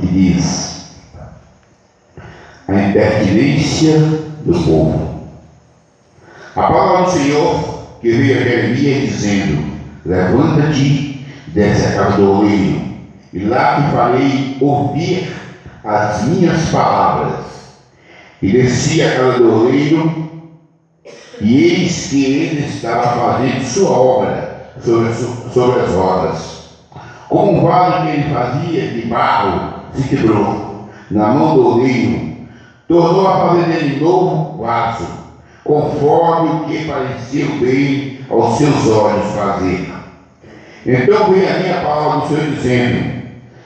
que diz: a impertinência do povo. A palavra do Senhor que veio a Jeremias dizendo: levanta-te, desce a casa do oleiro, e lá te farei ouvir as minhas palavras. E desci a casa do oleiro, e eis que ele estava fazendo sua obra sobre as rodas. Como um vaso que ele fazia de barro se quebrou na mão do oleiro, tornou a fazer dele novo vaso, conforme o que pareceu bem aos seus olhos fazer. Então veio a minha palavra do Senhor dizendo: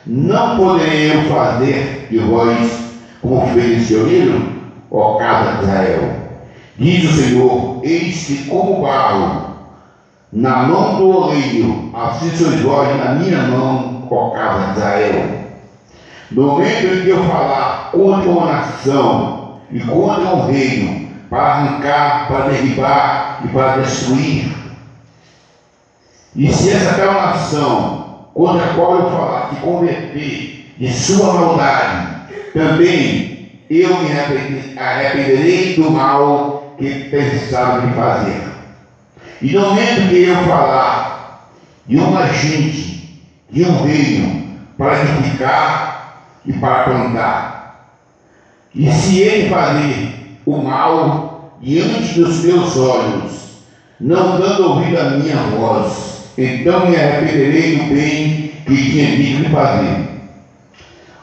não poderei eu fazer de vós como fez esse oleiro, ó casa de Israel? Diz o Senhor: eis que como barro na mão do oleiro, assim sois vós na minha mão, ó casa de Israel. No momento em que eu falar contra uma nação e contra um reino, para arrancar, para derribar e para destruir, e se essa tal nação contra a qual eu falar se converter de sua maldade, também eu me arrependerei do mal que pensava em fazer. E no momento que eu falar de uma gente, de um reino, para edificar e para plantar, e se ele fazer o mal diante dos meus olhos, não dando ouvido à minha voz, então me arrependerei do bem que tinha dito de fazer.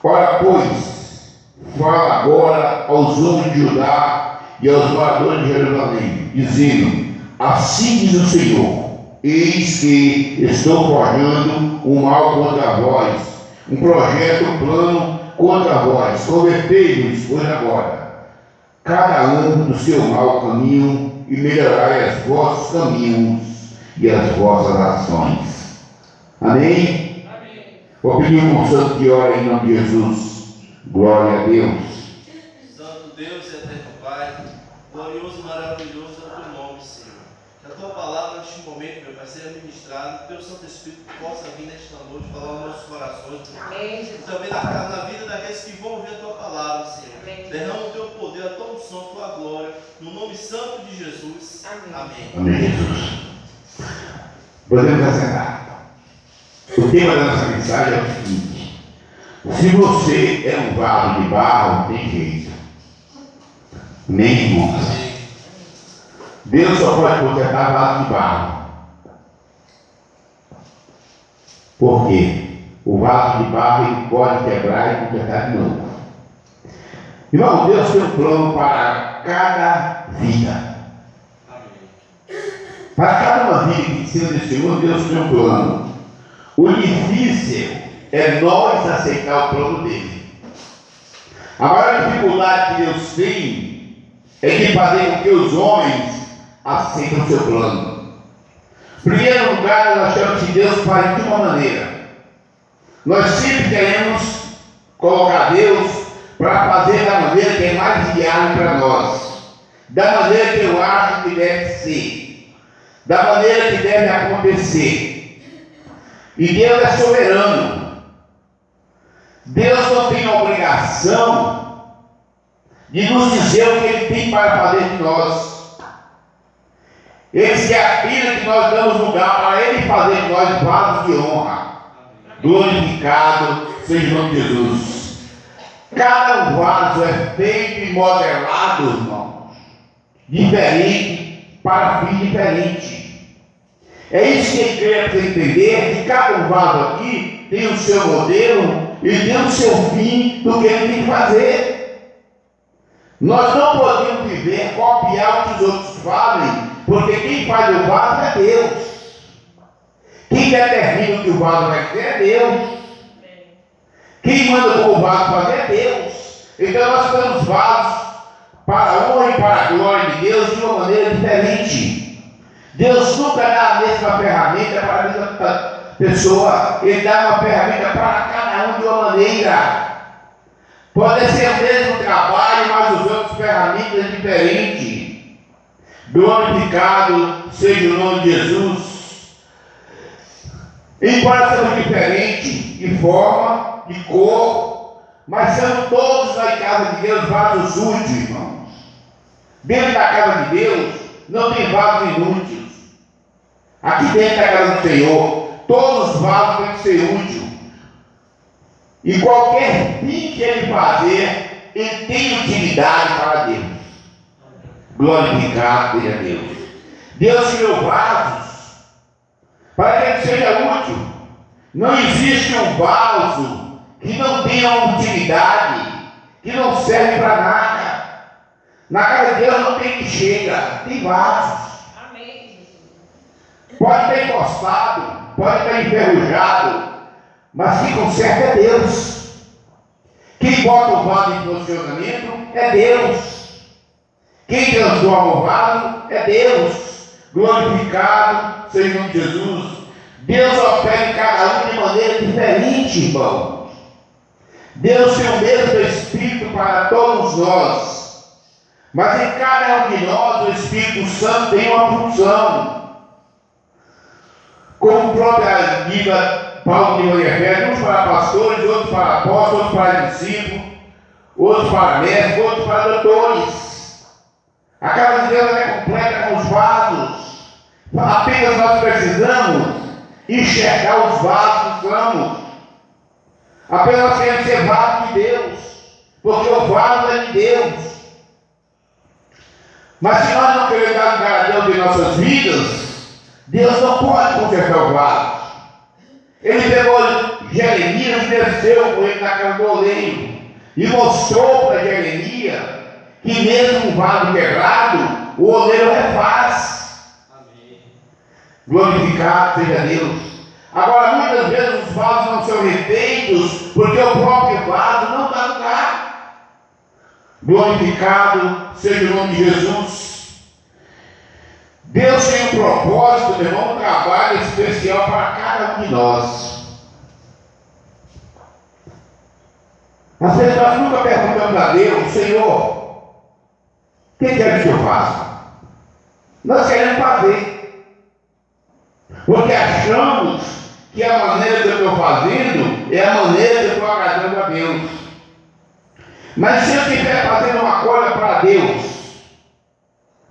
Ora, pois, fala agora aos homens de Judá e aos moradores de Jerusalém, dizendo: assim diz o Senhor: eis que estou forjando um mal contra vós, um projeto, um plano contra vós. Convertei-vos, pois agora, cada um do seu mau caminho, e melhorai os vossos caminhos e as vossas ações. Amém? Amém. Vou pedir um santo que ore em nome de Jesus. Glória a Deus. Santo Deus e eterno Pai, glorioso e maravilhoso é o teu nome, Senhor. Que a tua palavra neste momento, meu Pai, seja ministrada, que o teu Santo Espírito possa vir nesta noite falar aos nossos corações, Amém. E também na vida daqueles que vão ouvir a tua palavra, Senhor. Amém. Derrama o teu poder, a tua unção, a tua glória, no nome santo de Jesus. Amém. Amém, Jesus. Podemos assentar. O tema da nossa mensagem é o seguinte: se você é um vaso de barro, tem jeito. Nem irmãos. Deus só pode consertar vaso de barro. Por quê? O vaso de barro ele pode quebrar e consertar de novo. Irmão, Deus tem um plano para cada vida. Para cada uma vida que ensina desse Senhor, Deus tem um plano. O difícil é nós aceitar o plano dele. A maior dificuldade que Deus tem é de fazer com que os homens aceitem o seu plano. Em primeiro lugar, nós achamos que Deus faz de uma maneira. Nós sempre queremos colocar Deus para fazer da maneira que é mais viável para nós, da maneira que eu acho que deve ser, da maneira que deve acontecer. E Deus é soberano. Deus não tem a obrigação de nos dizer o que Ele tem para fazer de nós. Ele se atira que nós damos lugar para Ele fazer de nós vasos de honra. Glorificado seja o nome de Jesus. Cada vaso é feito e modelado, irmãos, diferente para fim diferente. É isso que a igreja precisa entender, que cada vaso aqui tem o seu modelo e tem o seu fim do que ele tem que fazer. Nós não podemos viver, copiar o que os outros fazem, porque quem faz o vaso é Deus. Quem determina o que o vaso vai ser é Deus. Quem manda com o vaso fazer é Deus. Então nós temos vasos para a honra e para a glória de Deus de uma maneira diferente. Deus nunca dá a mesma ferramenta para a mesma pessoa. Ele dá uma ferramenta para cada um de uma maneira. Pode ser o mesmo trabalho, mas usando ferramentas diferentes. Glorificado seja o nome de Jesus. Embora sejam diferentes de forma, de cor, mas são todos na casa de Deus vasos úteis, irmãos. Dentro da casa de Deus não tem vasos inúteis. Aqui dentro da casa do Senhor, todos os vasos têm que ser úteis. E qualquer fim que ele fazer, ele tem utilidade para Deus. Glorificado seja Deus. Deus criou vasos para que ele seja útil. Não existe um vaso que não tenha uma utilidade, que não serve para nada. Na casa de Deus não tem que chega, tem vasos. Amém. Pode estar encostado, pode estar enferrujado, mas quem conserta é Deus. Quem bota o vaso em funcionamento é Deus. Quem transforma o vaso é Deus. Glorificado seja o nome de Jesus. Deus opera em cada um de maneira diferente, irmão. Deus tem o mesmo Espírito para todos nós, mas em cada um de nós o Espírito Santo tem uma função. Como o próprio Paulo de Efésios, uns para pastores, outros para apóstolos, outros para discípulos, outros para mestres, outros para doutores. A casa de Deus é completa com os vasos. Apenas nós precisamos enxergar os vasos que somos. Apenas nós queremos ser vasos de Deus, porque o vaso é de Deus. Mas se nós não queremos dar lugar a Deus em nossas vidas, Deus não pode consertar o vaso. Ele pegou Jeremias e desceu com ele na casa do oleiro e mostrou para Jeremias que mesmo um vaso quebrado, o oleiro refaz. Amém. Glorificado seja Deus. Agora, muitas vezes os vasos não são refeitos porque o próprio vaso não dá lugar. Glorificado seja o nome de Jesus. Deus tem um propósito, meu irmão, um trabalho especial para cada um de nós. Às vezes nós nunca perguntamos a Deus: Senhor, o que quer que eu faça? Nós queremos fazer, porque achamos que a maneira que eu estou fazendo é a maneira que eu estou agradando a Deus. Mas se eu estiver fazendo uma coisa para Deus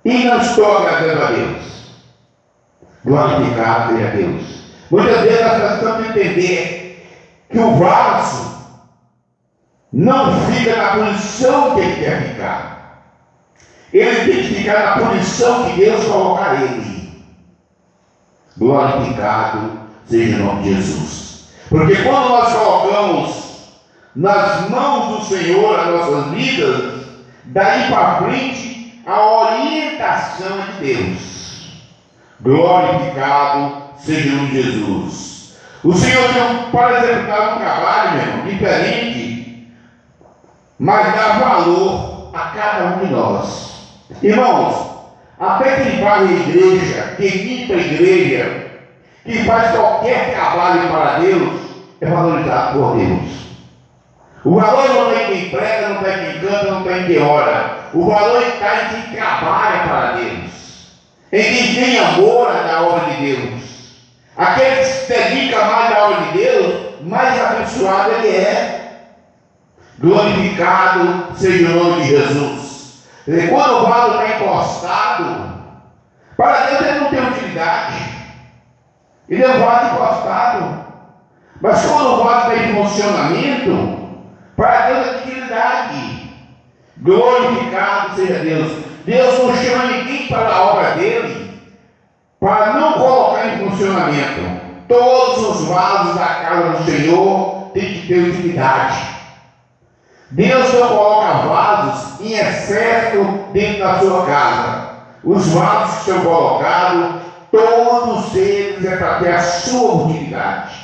e não estou agradando a Deus, glorificado seja Deus. Muitas vezes nós precisamos entender que o vaso não fica na posição que ele quer ficar. Ele tem que ficar na posição que Deus colocar ele. Glorificado seja o nome de Jesus. Porque quando nós colocamos nas mãos do Senhor as nossas vidas, daí para frente a orientação é de Deus. Glorificado seja o nome de Jesus. O Senhor tem para executar um trabalho, meu irmão, diferente, mas dá valor a cada um de nós. Irmãos, até quem vai à igreja, quem limpa a igreja, quem faz qualquer trabalho para Deus, é valorizado por Deus. O valor não tem quem prega, não tem quem canta, não tem quem ora. O valor está em quem trabalha para Deus, em quem tem amor na obra de Deus. Aquele que se dedica mais à obra de Deus, mais abençoado ele é. Glorificado seja o nome de Jesus. E quando o vaso está encostado, para Deus ele não tem utilidade. Ele é um vaso encostado. Mas quando o vaso está em funcionamento, para Deus é utilidade. Glorificado seja Deus. Deus não chama ninguém para a obra dele para não colocar em funcionamento. Todos os vasos da casa do Senhor têm que ter utilidade. Deus não coloca vasos em excesso dentro da sua casa. Os vasos que são colocados, todos eles é para ter a sua utilidade.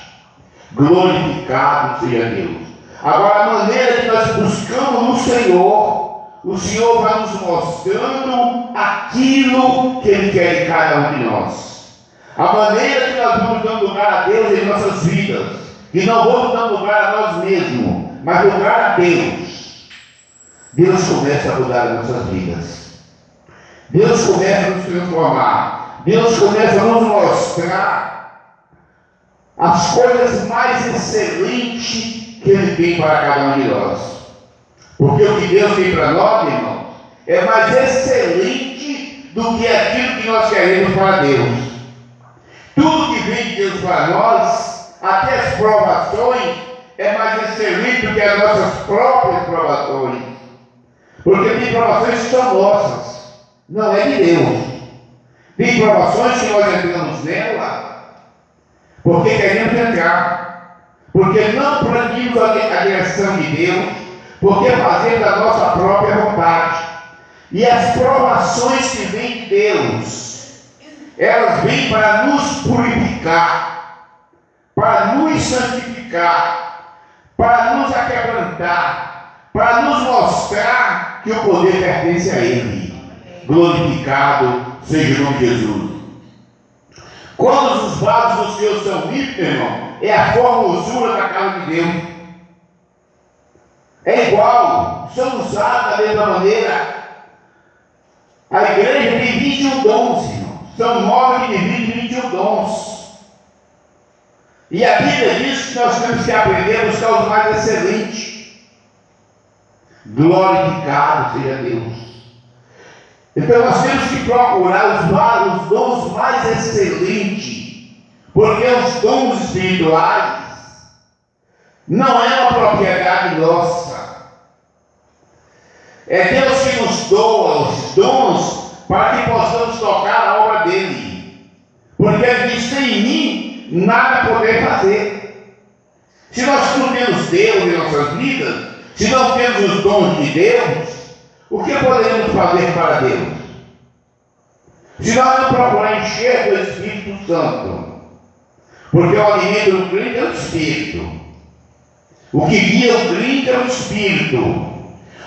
Glorificado seja Deus. Agora, a maneira que nós buscamos no Senhor, o Senhor vai nos mostrando aquilo que Ele quer de cada um de nós. A maneira que nós vamos dando lugar a Deus em nossas vidas, e não vamos dando lugar a nós mesmos, mas lugar a Deus. Deus começa a mudar as nossas vidas. Deus começa a nos transformar. Deus começa a nos mostrar as coisas mais excelentes que Ele tem para cada um de nós. Porque o que Deus tem para nós, irmãos, é mais excelente do que aquilo que nós queremos para Deus. Tudo que vem de Deus para nós, até as provações, é mais excelente do que as nossas próprias provações. Porque tem provações que são nossas, não é de Deus. Tem provações que nós entramos nela porque queremos entrar, porque não prendimos a direção de Deus, porque fazemos a nossa própria vontade. E as provações que vêm de Deus, elas vêm para nos purificar, para nos santificar, para nos aquebrantar, para nos mostrar que o poder pertence a Ele. Glorificado seja o nome de Jesus. Quando os vasos dos Deus são limpos, irmão, é a formosura da casa de Deus. É igual, são usados da mesma maneira. A igreja tem 21 dons, irmão. São 9 que dividem 21 dons. E a Bíblia diz que nós temos que aprender a buscar os mais excelentes. Glorificado seja Deus. Então nós temos que procurar os dons mais excelentes, porque os dons espirituais não é uma propriedade nossa. É Deus que nos doa os dons para que possamos tocar a obra dele. Porque Ele diz: sem mim nada poder fazer. Se nós não temos Deus em nossas vidas, se não temos os dons de Deus, o que poderemos fazer para Deus? Se nós não procurarmos encher do Espírito Santo, porque o alimento do crente é o Espírito, o que guia o crente é o Espírito,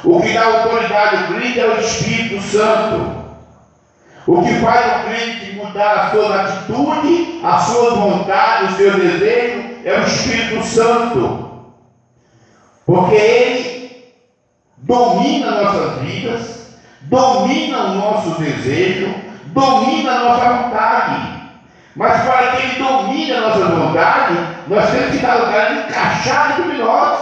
o que dá autoridade ao crente é o Espírito Santo, o que faz o crente mudar a sua atitude, a sua vontade, o seu desejo é o Espírito Santo, porque Ele domina nossas vidas, domina o nosso desejo, domina a nossa vontade. Mas para que Ele domine a nossa vontade, nós temos que dar lugar de encaixar dentro de nós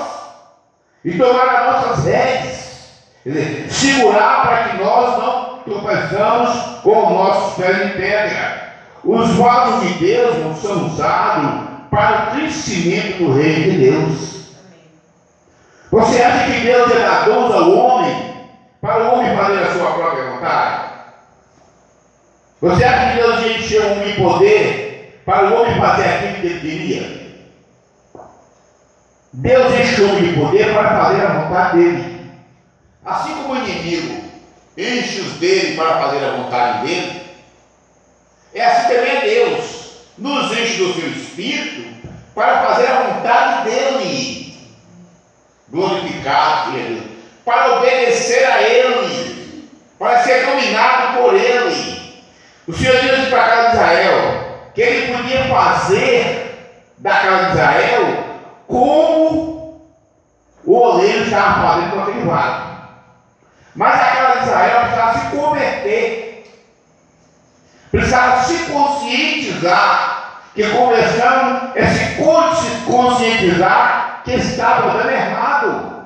e tomar as nossas rédeas, quer dizer, segurar para que nós não tropeçamos com os nossos pés de pedra. Os vasos de Deus não são usados para o crescimento do reino de Deus. Você acha que Deus dá dons ao homem para o homem fazer a sua própria vontade? Você acha que Deus encheu o homem de poder para o homem fazer aquilo que ele queria? Deus encheu o homem de poder para fazer a vontade dele. Assim como o inimigo enche os dele para fazer a vontade dele, é assim também Deus nos enche do seu Espírito para fazer a vontade dele. Glorificado seja Deus, para obedecer a Ele, para ser dominado por Ele. O Senhor disse para a casa de Israel que Ele podia fazer da casa de Israel como o oleiro estava fazendo com aquele vaso. Mas a casa de Israel precisava se converter, precisava se conscientizar, que conversão é se conscientizar que estava dando errado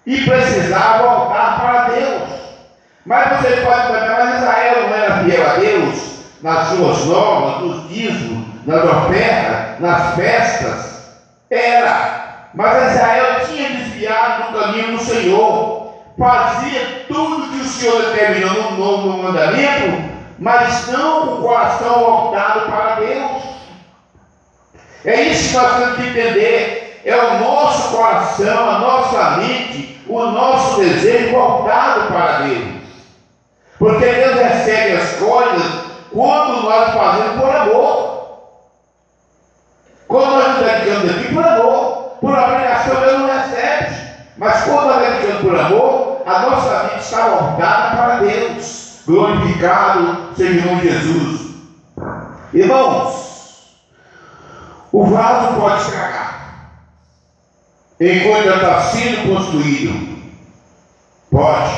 e precisava voltar para Deus. Mas você pode perguntar: mas Israel não era fiel a Deus nas suas normas, nos dízimos, nas ofertas, nas festas? Era, mas Israel tinha desviado do caminho do Senhor, fazia tudo que o Senhor determinou no novo mandamento, mas não com o coração voltado para Deus. É isso que nós temos que entender. É o nosso coração, a nossa mente, o nosso desejo voltado para Deus. Porque Deus recebe as coisas quando nós fazemos por amor. Quando nós nos dedicamos aqui por amor, por obrigação Deus não recebe. Mas quando nós dedicamos por amor, a nossa vida está voltada para Deus. Glorificado seja o nome de Jesus. Irmãos, o vaso pode estragar enquanto está sendo construído. Pode.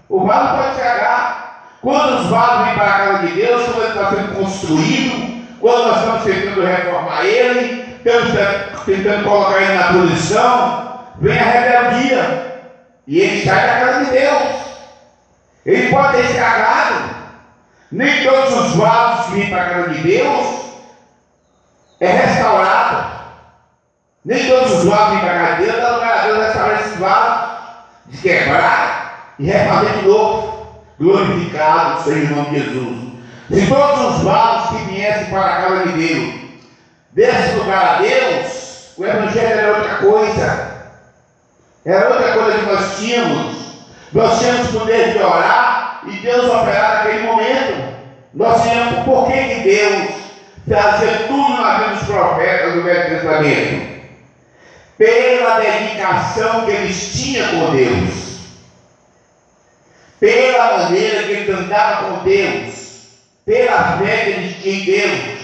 O vaso pode estragar. Quando os vasos vêm para a casa de Deus, quando ele está sendo construído, quando nós estamos tentando reformar ele, estamos tentando colocar ele na posição, vem a rebeldia e ele sai da casa de Deus. Ele pode ter estragado. Nem todos os vasos que vêm para a casa de Deus é restaurado. Nem todos os vasos que vêm para a casa de Deus, dá lugar a Deus restaurar esses vasos, de quebrar e refazer de novo. Glorificado seja o nome de Jesus. Se todos os vasos que viessem para a casa de Deus desse lugar a Deus, o Evangelho era outra coisa. Era outra coisa que nós tínhamos. Nós tínhamos poder de orar e Deus operar naquele momento. Nós tínhamos por que Deus fazia tudo na vida dos profetas do Velho Testamento? Pela dedicação que eles tinham com Deus. Pela maneira que eles andavam com Deus. Pela fé que eles tinham em Deus.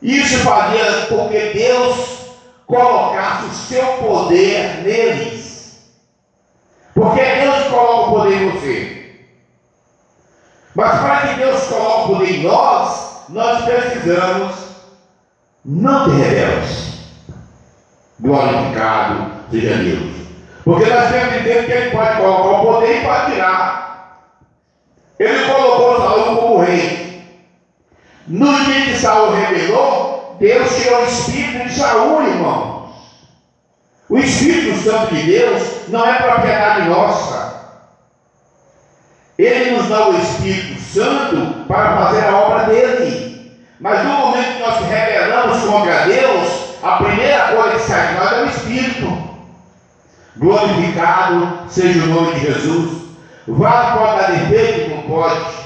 Isso fazia com que Deus colocasse o seu poder neles. Porque Deus coloca o poder em você. Mas para que Deus coloque o poder em nós, nós precisamos não ter rebeldes. Glorificado seja Deus. Porque nós temos que entender que Ele pode colocar o poder e pode tirar. Ele colocou Saul como rei. No dia que Saul rebelou, Deus tirou o espírito de Saul, irmãos. O Espírito Santo de Deus não é propriedade nossa. Ele nos dá o Espírito Santo para fazer a obra dele. Mas no momento que nós nos rebelamos contra Deus, a primeira coisa que sai de nós é o Espírito. Glorificado seja o nome de Jesus. O vaso pode dar defeito? Não pode.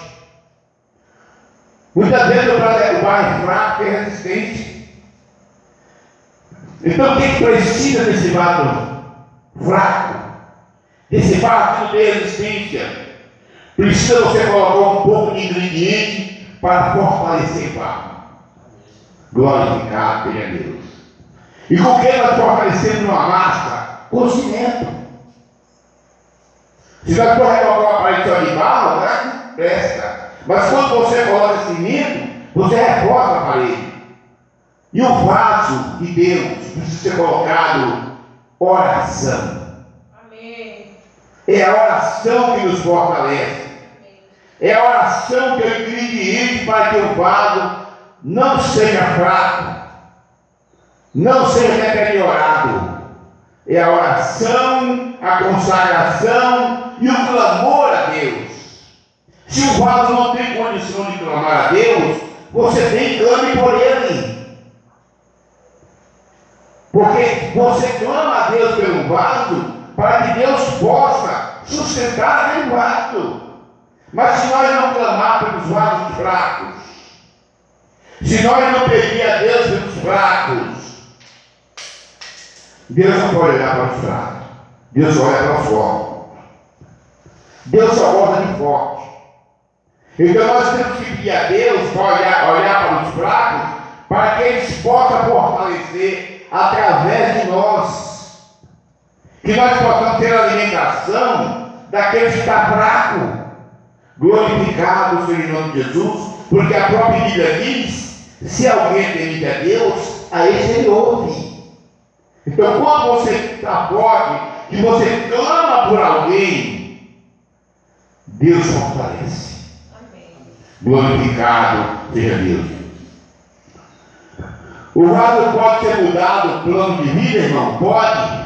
Muitas vezes o vaso é fraco e é resistente. Então quem precisa desse vaso fraco? Desse vaso que não tem resistência? Precisa você colocar um pouco de ingrediente para fortalecer o vaso. Glorificado seja Deus. E com que nós fortalecemos uma massa? Com cimento. Se nós for colocar uma parede só de barro, né? Presta. Mas quando você coloca cimento, você reforça a parede. E o vaso de Deus precisa ser colocado oração. Amém. É a oração que nos fortalece. É a oração que é o ingrediente para que o vaso não seja fraco, não seja deteriorado. É a oração, a consagração e o clamor a Deus. Se o vaso não tem condição de clamar a Deus, você tem clame por ele. Porque você clama a Deus pelo vaso para que Deus possa sustentar aquele vaso. Mas se nós não clamar pelos vasos fracos, se nós não pedir a Deus pelos fracos, Deus não pode olhar para os fracos. Deus só olha para os fortes. Deus só gosta de forte. Então nós temos que pedir a Deus para olhar para os fracos, para que eles possam fortalecer através de nós. Que nós possamos ter a alimentação daqueles que estão fracos. Glorificado seja o nome de Jesus, porque a própria Bíblia diz: se alguém teme a Deus, a esse ele ouve. Então, quando você está forte, que você clama por alguém, Deus fortalece. Amém. Glorificado seja Deus. O vaso pode ser mudado, o plano de vida, irmão? Pode.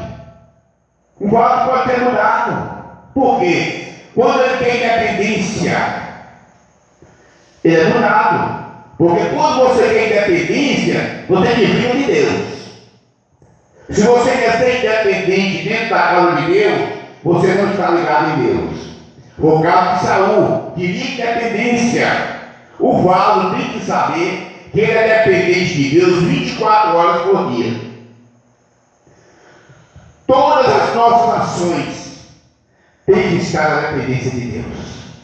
O vaso pode ser mudado. Por quê? Quando ele tem independência, ele é mudado. Porque quando você tem independência, você desliga de Deus. Se você quer ser independente dentro da casa de Deus, você não está ligado em Deus. Por causa de Saul, queria independência. O vaso tem que saber que ele é dependente de Deus 24 horas por dia. Todas as nossas ações têm que estar na dependência de Deus.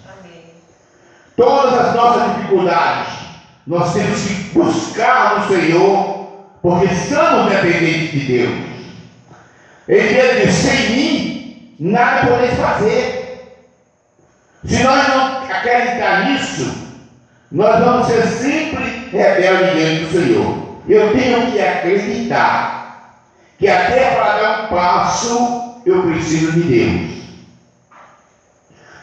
Amém. Todas as nossas dificuldades, nós temos que buscar no Senhor, porque somos dependentes de Deus. Ele diz: sem mim, nada podeis fazer. Se nós não acreditar nisso, nós vamos ser sempre rebeldes diante do Senhor. Eu tenho que acreditar que até para dar um passo eu preciso de Deus.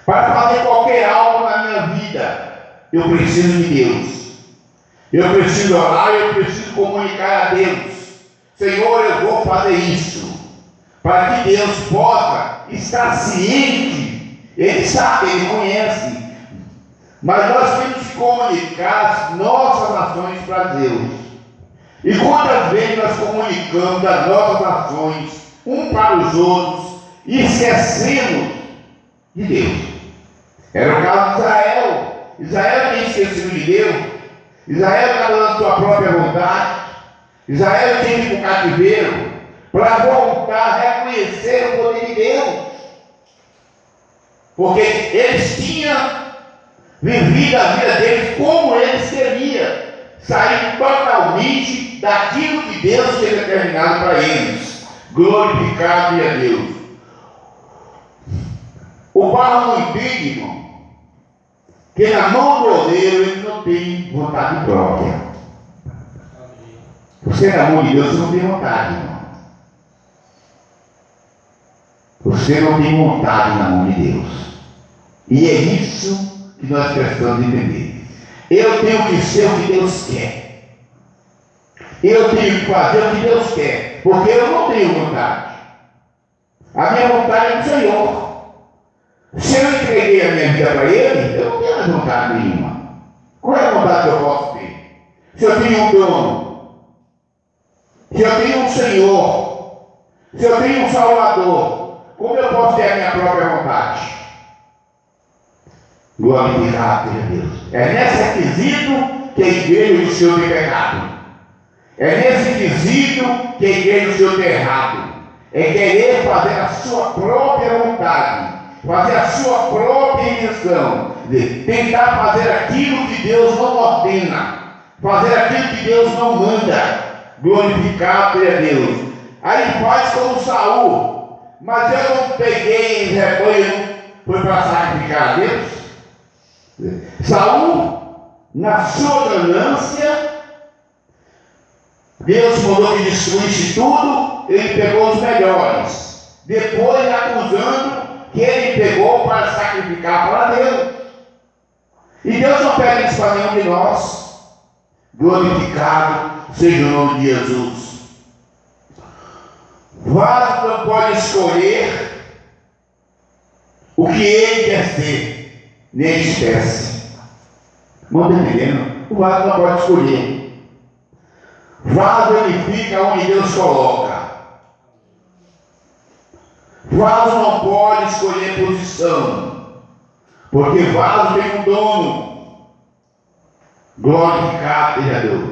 Para fazer qualquer algo na minha vida, eu preciso de Deus. Eu preciso orar, eu preciso comunicar a Deus. Senhor, eu vou fazer isso. Para que Deus possa estar ciente. Ele sabe, Ele conhece. Mas nós temos que comunicar as nossas ações para Deus. E quantas vezes nós comunicamos as nossas ações um para os outros e esquecemos de Deus? Era o caso de Israel. Israel tinha esquecido de Deus. Israel estava dando sua própria vontade. Israel tinha que ir para o cativeiro para voltar a reconhecer o poder de Deus. Porque eles tinham vivido a vida deles como eles queriam. Sair totalmente daquilo que Deus tinha determinado para eles. Glorificado a Deus. O barro não entende, irmão, que na mão do oleiro ele não tem vontade própria. Você na mão de Deus você não tem vontade, irmão. Você não tem vontade na mão de Deus. E é isso que nós precisamos entender. Eu tenho que ser o que Deus quer. Eu tenho que fazer o que Deus quer. Porque eu não tenho vontade. A minha vontade é do Senhor. Se eu entreguei a minha vida para Ele, eu não tenho mais vontade nenhuma. Qual é a vontade que eu posso ter? Se eu tenho um dono, se eu tenho um Senhor, se eu tenho um Salvador, como eu posso ter a minha própria vontade? Glorificado seja Deus. É nesse quesito que a igreja do Senhor tem pecado. É nesse quesito que a igreja do Senhor tem errado. É querer fazer a sua própria vontade, fazer a sua própria intenção, tentar fazer aquilo que Deus não ordena, fazer aquilo que Deus não manda. Glorificado seja Deus. Aí faz como Saul, mas eu não peguei em rebanho, foi para sacrificar a Deus. Saul, na sua ganância, Deus mandou que destruísse tudo, ele pegou os melhores, depois acusando que ele pegou para sacrificar para Deus. E Deus não pede isso para nenhum de nós. Glorificado seja o nome de Jesus. Vaso não pode escolher o que ele quer ser, nem espécie. Não está entendendo? O vaso não pode escolher. Vaso ele fica onde Deus coloca. Vaso não pode escolher posição, porque vaso tem um dono. Glorificado seja Deus.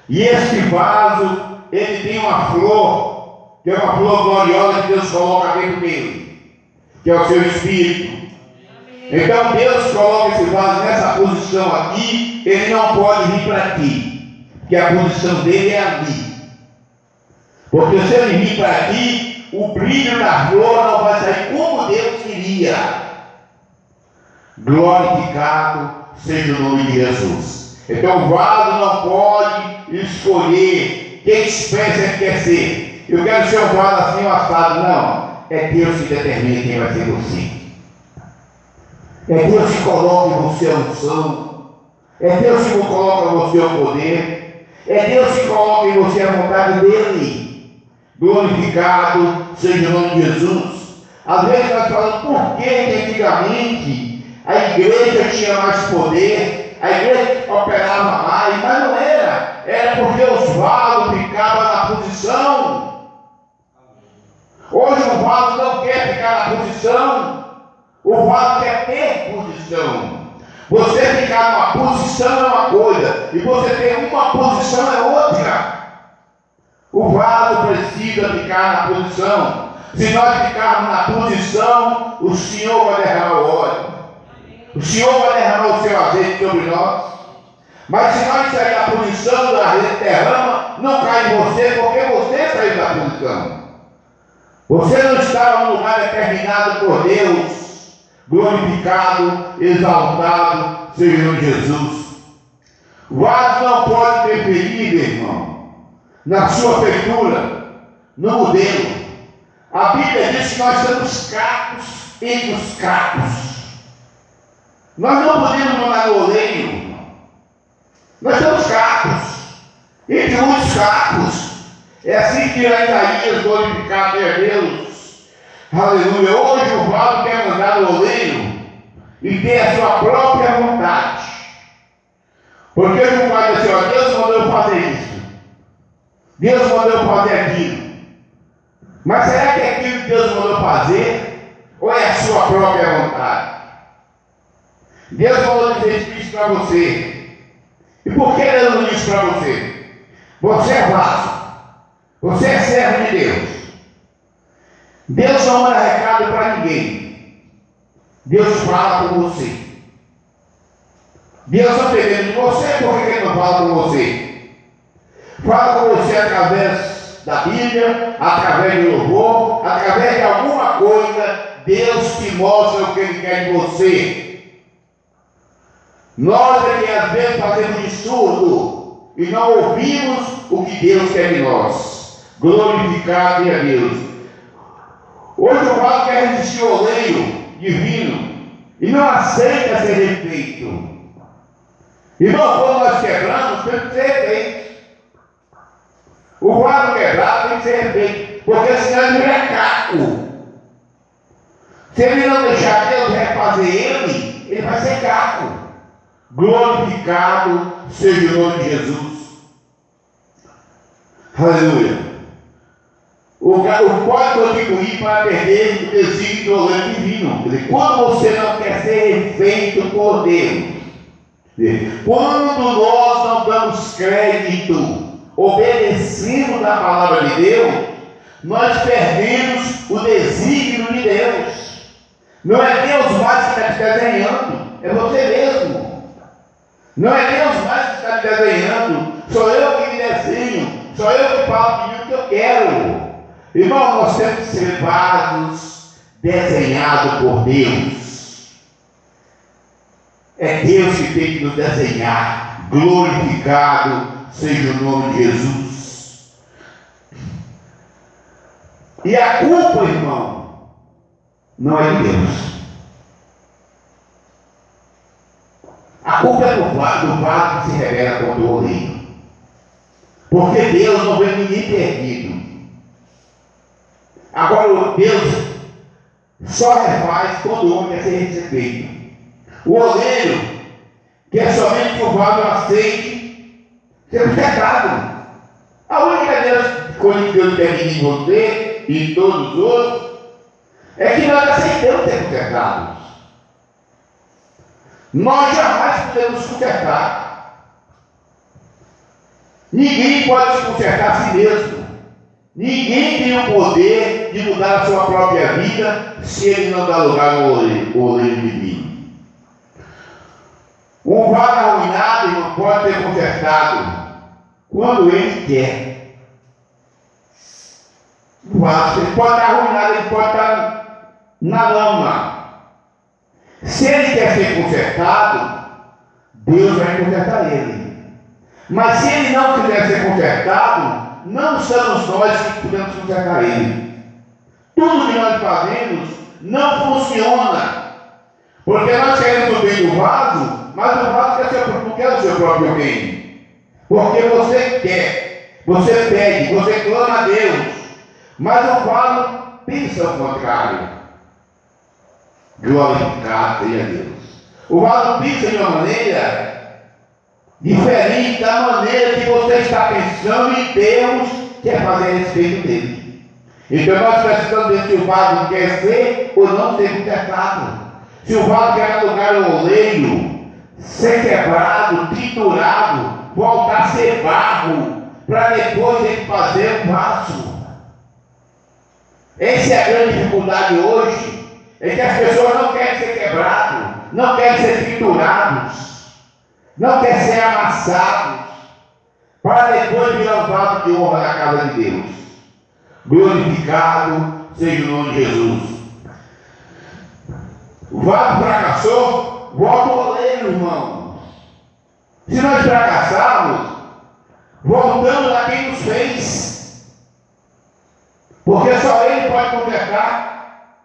E esse vaso, ele tem uma flor, que é uma flor gloriosa que Deus coloca dentro dele, que é o seu Espírito. Então Deus coloca esse vaso nessa posição aqui, ele não pode vir para aqui, porque a posição dele é ali. Porque se ele vir para aqui, o brilho da flor não vai sair como Deus queria. Glorificado seja o nome de Jesus. Então o vaso não pode escolher que espécie ele quer ser. Eu quero ser um vaso assim ou assado. Não, é Deus que determina quem vai ser você. É Deus que coloca em você a unção. É Deus que coloca em você o poder. É Deus que coloca em você a vontade dele. Glorificado seja o nome de Jesus. Às vezes nós falamos, por que antigamente a igreja tinha mais poder, a igreja operava mais, mas não era. Era porque os vasos ficavam na posição. Hoje o vaso não quer ficar na posição. O vaso quer ter posição. Você ficar numa posição é uma coisa, e você ter uma posição é outra. O vaso precisa ficar na posição. Se nós ficarmos na posição, o Senhor vai derramar o óleo. O Senhor vai derramar o seu azeite sobre nós. Mas se nós sair da posição do azeite derrama, não cai em você, porque você saiu da posição. Você não estava no lugar determinado por Deus. Glorificado, exaltado seja o nome de Jesus. O vaso não pode interferir, meu irmão, na sua feitura, no modelo. A Bíblia diz que nós somos cacos entre os cacos. Nós não podemos mandar no oleiro. Nós somos cacos entre muitos cacos. É assim que Isaías, glorificado é Deus. Aleluia. Hoje o vaso quer mandar no oleiro e ter a sua própria vontade. Porque o pai diz assim, ó, Deus mandou eu fazer isso. Deus mandou eu fazer aquilo. Mas será que é aquilo que Deus mandou fazer? Ou é a sua própria vontade? Deus mandou dizer isso para você. E por que Deus não disse para você? Você é vaso. Você é servo de Deus. Deus não manda recado para ninguém. Deus fala com você. Deus está dependendo de você, por que Ele não fala com você? Fala com você através da Bíblia, através do louvor, através de alguma coisa. Deus te mostra o que Ele quer de você. Nós é que às vezes fazemos de surdo e não ouvimos o que Deus quer de nós. Glorificado seja Deus. Hoje o vaso quer resistir ao oleiro divino e não aceita ser refeito. Irmão, quando nós quebramos, tem que ser refeito. O vaso quebrado tem que ser refeito, porque senão ele não é caco. Se ele não deixar Deus refazer ele vai ser caco. Glorificado seja o nome de Jesus. Aleluia. O pode contribuir para perder o desígnio do oleiro divino. Quando você não quer ser refeito por Deus, quando nós não damos crédito, obedecendo da palavra de Deus, nós perdemos o desígnio de Deus. Não é Deus mais que está te desenhando, é você mesmo. Não é Deus mais que está te desenhando, sou eu que me desenho, sou eu que falo o que eu quero. Irmão, nós temos que ser vasos desenhados por Deus. É Deus que tem que nos desenhar. Glorificado seja o nome de Jesus. E a culpa, irmão, não é de Deus. A culpa é do vaso que se revela contra o oleiro. Porque Deus não vê ninguém perdido. Agora Deus só refaz quando o homem quer ser recebido. O oleiro quer somente que o vaso aceite ser consertado. A única coisa que Deus quer em você e em todos os outros é que nós aceitamos ser consertados. Nós jamais podemos consertar. Ninguém pode se consertar a si mesmo. Ninguém tem o poder de mudar a sua própria vida se ele não dá lugar ao oleiro divino. Um vaso arruinado não pode ser consertado quando ele quer. O vaso pode estar arruinado, ele pode estar na lama. Se ele quer ser consertado, Deus vai consertar ele. Mas se ele não quiser ser consertado, não somos nós que podemos consertar ele. Tudo que nós fazemos não funciona. Porque nós queremos o bem do vaso, mas o vaso não quer o seu próprio bem. Porque você quer, você pede, você clama a Deus. Mas o vaso pensa ao contrário. Glorificado seja Deus. O vaso pensa de uma maneira diferente da maneira que você está pensando e Deus quer fazer a respeito dele. Então nós precisamos ver se o vaso quer ser ou não ser consertado. Se o vaso quer dar lugar ao oleiro, ser quebrado, triturado, voltar a ser barro, para depois ele fazer um vaso. Essa é a grande dificuldade hoje. É que as pessoas não querem ser quebrados, não querem ser triturados, não querem ser amassados, para depois virar um vaso de honra na casa de Deus. Glorificado seja o nome de Jesus. O vaso fracassou, volta o oleiro, irmão. Se nós fracassarmos, voltamos a quem nos fez. Porque só Ele pode consertar,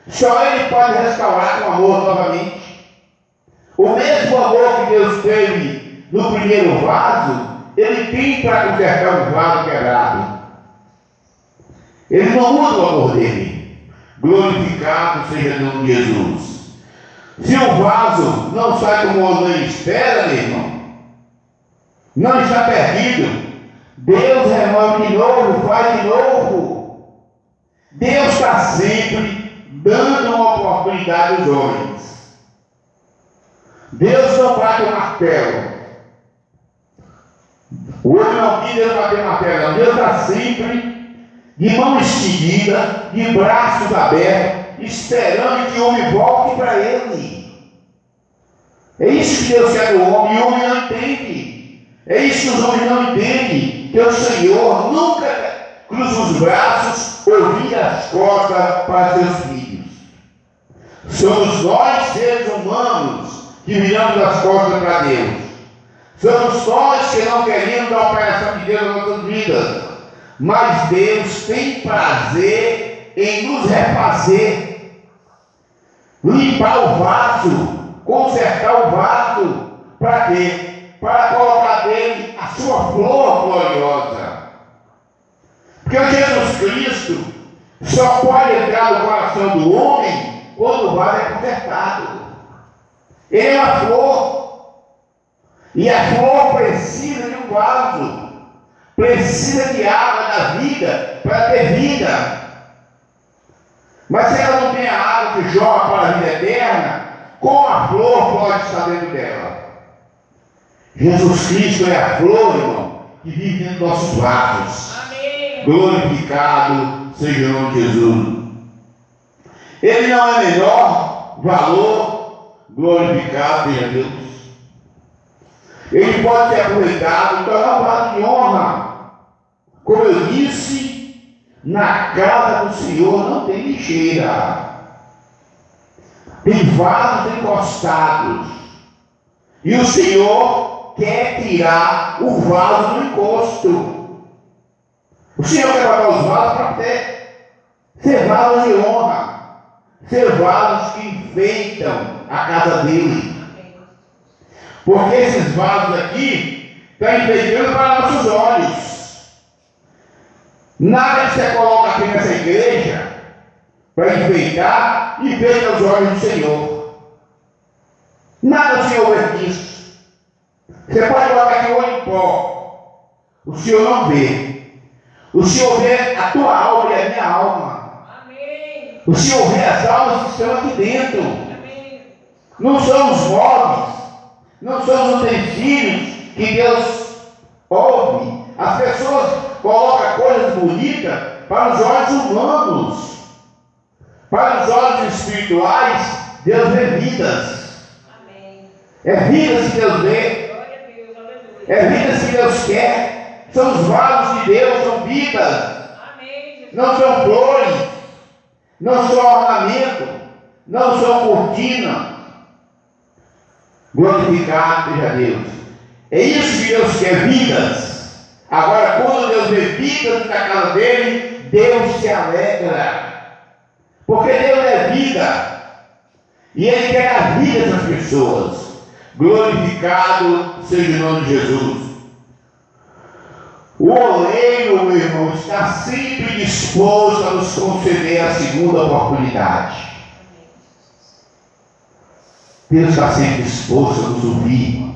só Ele pode restaurar com amor novamente. O mesmo amor que Deus teve no primeiro vaso, Ele tem para consertar o vaso quebrado. Ele não muda o amor dele. Glorificado seja o nome de Jesus. Se o vaso não sai como o homem espera, meu irmão, não está perdido. Deus remove de novo, faz de novo. Deus está sempre dando uma oportunidade aos homens. Deus não bate o martelo. O homem não quis Deus bater o martelo, não. Deus está sempre de mão estendida, de braços abertos, esperando que o homem volte para Ele. É isso que Deus quer do homem, e o homem não entende. É isso que os homens não entendem, que o Senhor nunca cruza os braços ou vira as costas para seus filhos. Somos nós, seres humanos, que viramos as costas para Deus. Somos nós que não queremos a operação de Deus nas nossas vidas. Mas Deus tem prazer em nos refazer, limpar o vaso, consertar o vaso. Para quê? Para colocar nele a sua flor gloriosa. Porque Jesus Cristo só pode entrar no coração do homem quando o vaso é consertado. Ele é uma flor, e a flor precisa de um vaso, precisa de água da vida para ter vida. Mas se ela não tem a água que jorra para a vida eterna, como a flor pode estar dentro dela? Jesus Cristo é a flor, irmão, que vive dentro dos nossos vasos. Amém. Glorificado seja o nome de Jesus. Ele não é menor valor, glorificado seja Deus. Ele pode ser aproveitado, então é um vaso de honra. Como eu disse, na casa do Senhor não tem lixeira. Tem vasos encostados. E o Senhor quer tirar o vaso do encosto. O Senhor quer botar os vasos para ser vasos de honra, ser vasos que enfeitam a casa dele. Porque esses vasos aqui estão enfeitando para nossos olhos. Nada que você coloca aqui nessa igreja para enfeitar, enfeita os olhos do Senhor. Nada o Senhor vê disso. Você pode colocar aqui o olho em pó, o Senhor não vê. O Senhor vê a tua alma e a minha alma. Amém. O Senhor vê as almas que estão aqui dentro. Amém. Não são os móveis, não são os utensílios que Deus ouve. As pessoas colocam coisas bonitas para os olhos humanos. Para os olhos espirituais, Deus vê vidas. Amém. É vidas que Deus vê. Glória a Deus, aleluia. É vidas que Deus quer. São os vasos de Deus, são vidas. Amém, Jesus. Não são flores, não são ornamento, não são cortina. Glorificado seja Deus. É isso que Deus quer, vidas. Agora, quando Deus vê vidas na casa dele, Deus se alegra. Porque Deus é vida. E Ele quer a vida das pessoas. Glorificado seja o nome de Jesus. O oleiro, meu irmão, está sempre disposto a nos conceder a segunda oportunidade. Deus está sempre disposto a nos ouvir.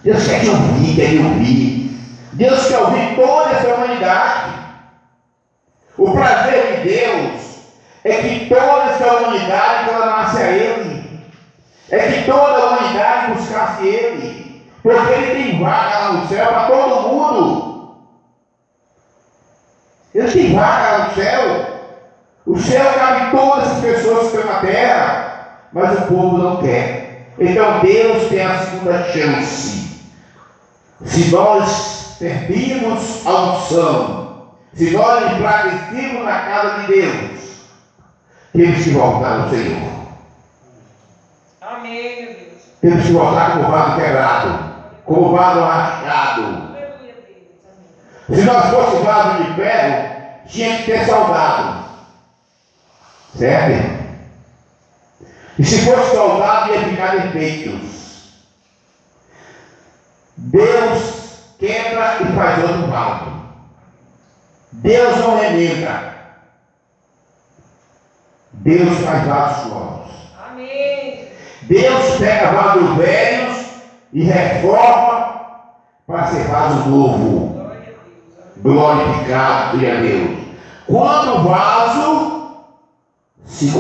Deus quer te ouvir, quer te ouvir. Deus quer ouvir toda essa humanidade. O prazer de Deus é que toda essa humanidade clamasse a Ele. É que toda a humanidade buscasse Ele. Porque Ele tem vaga lá no céu para todo mundo. Ele tem vaga lá no céu. O céu cabe todas as pessoas que estão na terra, mas o povo não quer. Então Deus tem a segunda chance. Se nós perdemos a unção, se nós enfraquecemos na casa de Deus, temos que voltar ao Senhor. Amém, meu Deus. Temos que voltar com o vaso quebrado, com o vaso rachado. Aleluia, Deus. Amém. Se nós fosse vaso de ferro, tinha que ter soldado. Certo? E se fosse soldado, ia ficar defeitos. Deus quebra e faz outro vaso. Deus não remenda. Deus faz vasos novos. Amém. Deus pega vasos velhos e reforma para ser vaso novo. Glória a Deus. Amém. Glorificado a Deus. Quando o vaso se